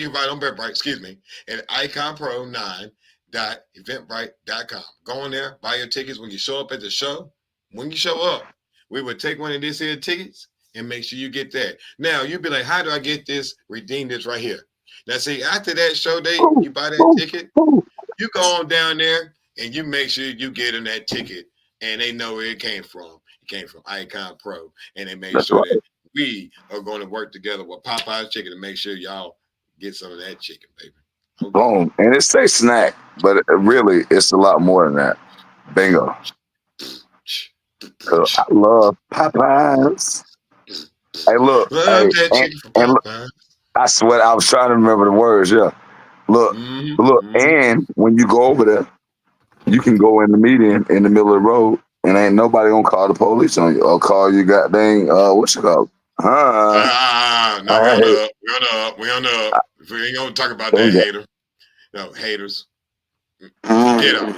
can buy it on Eventbrite, excuse me, at iconpro9.eventbrite.com. Go on there, buy your tickets when you show up at the show. When you show up, we would take one of these here tickets and make sure you get that. Now, you'd be like, how do I get this? Redeem this right here. Now, see, after that show date, you buy that ticket, you go on down there and you make sure you get them that ticket, and they know where it came from. It came from Icon Pro, and they made sure that we are going to work together with Popeye's Chicken to make sure y'all get some of that chicken, baby. Okay. Boom. And it says snack, but really, it's a lot more than that. Bingo. I love Popeyes. Hey, look. And look, I swear, I was trying to remember the words. Yeah. Look, and when you go over there, you can go in the median in the middle of the road, and ain't nobody gonna call the police on you or call you goddamn what you call? No, we on up. We ain't gonna talk about that hater. No haters. Get up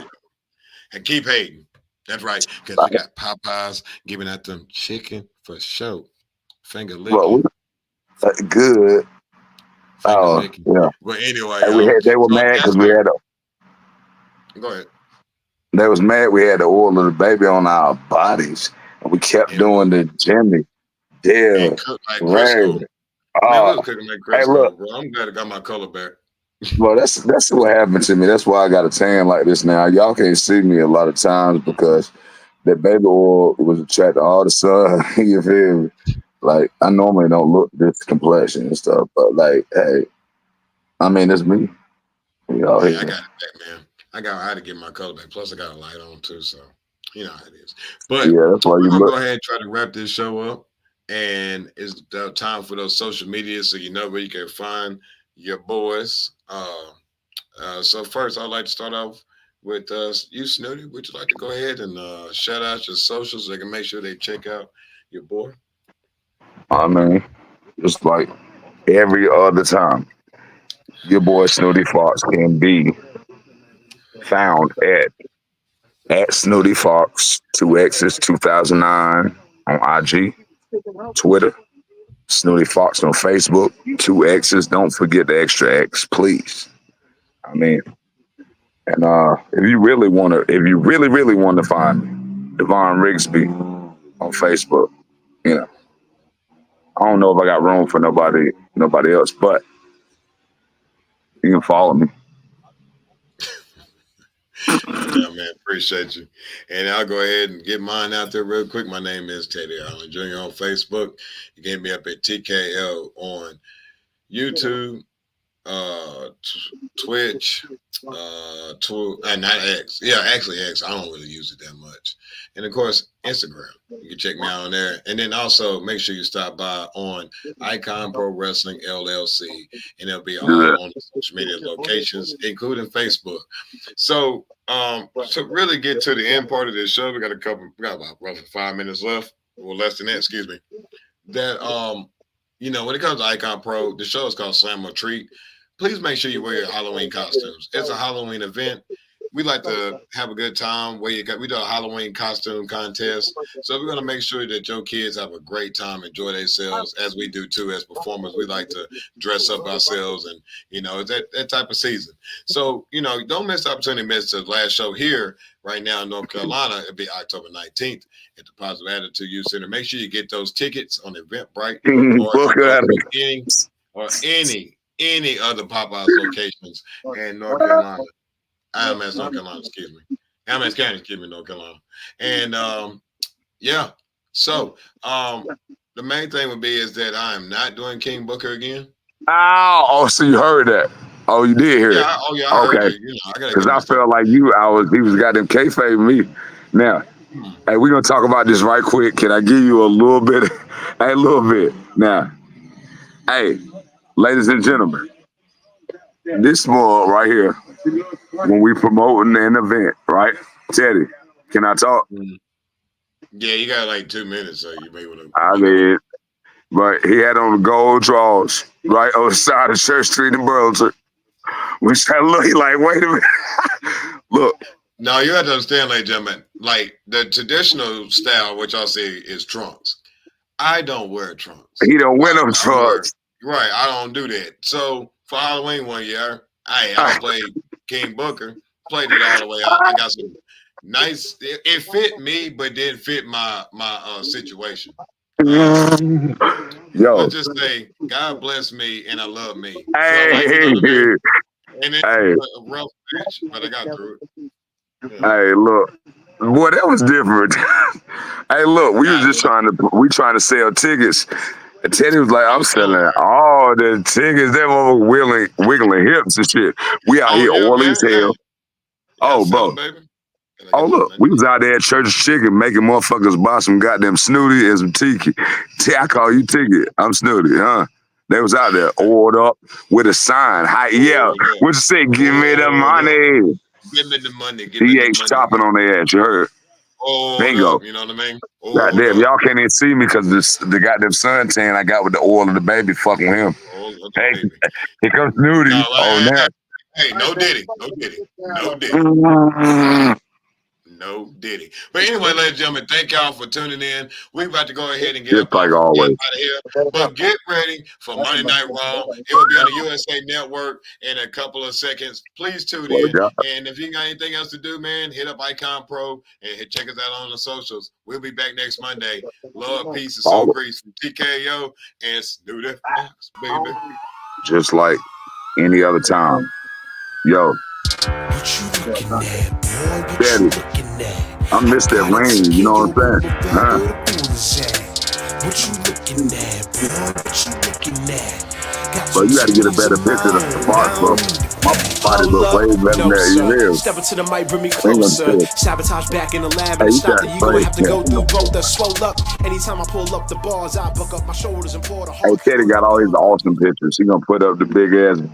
and keep hating. That's right, because we got Popeyes giving out them chicken for show. Finger licking. Good. Licking. Yeah. But anyway, they were mad because we had Go ahead. They was mad we had the oil of the baby on our bodies, and we kept doing the Jimmy. Yeah. Right. Man, cooking like Crisco, look, bro. I'm glad I got my color back. Well, that's what happened to me. That's why I got a tan like this now. Y'all can't see me a lot of times because that baby oil was attracting all the sun. You feel me? Like, I normally don't look this complexion and stuff, but like, hey, I mean, it's me. I got it back, man. I had to get my color back. Plus, I got a light on too, so you know how it is. But yeah, that's why we're gonna go ahead and try to wrap this show up. And it's the time for those social media, so you know where you can find your boys. So first, I'd like to start off with you, Snooty. Would you like to go ahead and shout out your socials so they can make sure they check out your boy? I mean, just like every other time. Your boy Snooty Foxx can be found at Snooty Foxx, 2X's 2009 on IG, Twitter, Snooty Foxx on Facebook, 2X's. Don't forget the extra X, please. I mean, and if you really want to, if you really want to find Devon Rigsby on Facebook, you know, I don't know if I got room for nobody else, but you can follow me. Yeah, man, appreciate you. And I'll go ahead and get mine out there real quick. My name is Teddy Allen Jr. on Facebook. You can hit me up at TKL on YouTube, Twitch, not X. Yeah, actually X. I don't really use it that much. And of course, Instagram. You can check me out on there. And then also make sure you stop by on Icon Pro Wrestling LLC, and it'll be all on the social media locations, including Facebook. So to really get to the end part of this show, we got about roughly 5 minutes left, or less than that, excuse me. That when it comes to Icon Pro, the show is called Slam or Treat. Please make sure you wear your Halloween costumes. It's a Halloween event. We like to have a good time. We do a Halloween costume contest. So we're going to make sure that your kids have a great time, enjoy themselves, as we do too as performers. We like to dress up ourselves, and, it's that type of season. So, don't miss the opportunity to miss the last show here right now in North Carolina. It'll be October 19th at the Positive Attitude Youth Center. Make sure you get those tickets on Eventbrite or any other Popeyes locations in North Carolina. IMS North Carolina, excuse me. IMS County, excuse me, North Carolina. And so the main thing would be is that I am not doing King Booker again. Oh, so you heard that? Oh, you did hear it? I heard it. Because I felt like he was goddamn kayfabe me. Now, hey, we're gonna talk about this right quick. Can I give you a little bit? A little bit. Now, hey, ladies and gentlemen, this small right here, when we promoting an event, right? Teddy, can I talk? Yeah, you got like 2 minutes, so you may want to. I did. But he had on the gold draws right on the side of Church Street in Burlington. We started looking like, wait a minute. Look. No, you have to understand, ladies and gentlemen, like the traditional style, which I'll say is trunks. I don't wear trunks. He don't wear them trunks. Right, I don't do that. So for Halloween one year, I played King Booker, played it all the way out. I got some nice. It fit me, but didn't fit my situation. Yo, I'll just say, God bless me, and I love me. Hey, and it's a rough patch, but I got through it. Yeah. Hey, look, boy, that was different. Hey, look, we was just trying to sell tickets. And Teddy was like, I'm selling all the tickets. Them over wiggling hips and shit. We out here oily as hell. Oh, bro. Oh, look, we was out there at Church's Chicken making motherfuckers buy some goddamn Snooty and some Tiki. I call you Tiki. I'm Snooty, huh? They was out there, oiled up with a sign. What you say? Give me the money. Give me the money. DH chopping on their ass, you heard? Bingo. You know what I mean? Goddamn, y'all can't even see me because the goddamn suntan I got with the oil of the baby fucking with him. Hey, here comes Snooty. Now. Hey, no Diddy. No Diddy. But anyway, ladies and gentlemen, thank y'all for tuning in. We're about to go ahead and get out of here. But get ready for Monday Night Raw. It will be on the USA Network in a couple of seconds. Please tune in. And if you got anything else to do, man, hit up Icon Pro and check us out on the socials. We'll be back next Monday. Love, peace, and soul grease from TKO and Snooty Foxx, baby. Just like any other time. Yo. What you looking at, boy? What Daddy. you looking at? I missed that rain, you know what I'm saying? What you looking at, boy? What you looking at? But you gotta get a better picture of the box, bro. My body look way better than that, you real. Step into the mic, bring me closer. Sabotage back in the lab and stop that. You gonna have to go through both the swole up. Anytime I pull up the bars, I buck up my shoulders and pour the whole. Hey, Teddy got all his awesome pictures. He gonna put up the big ass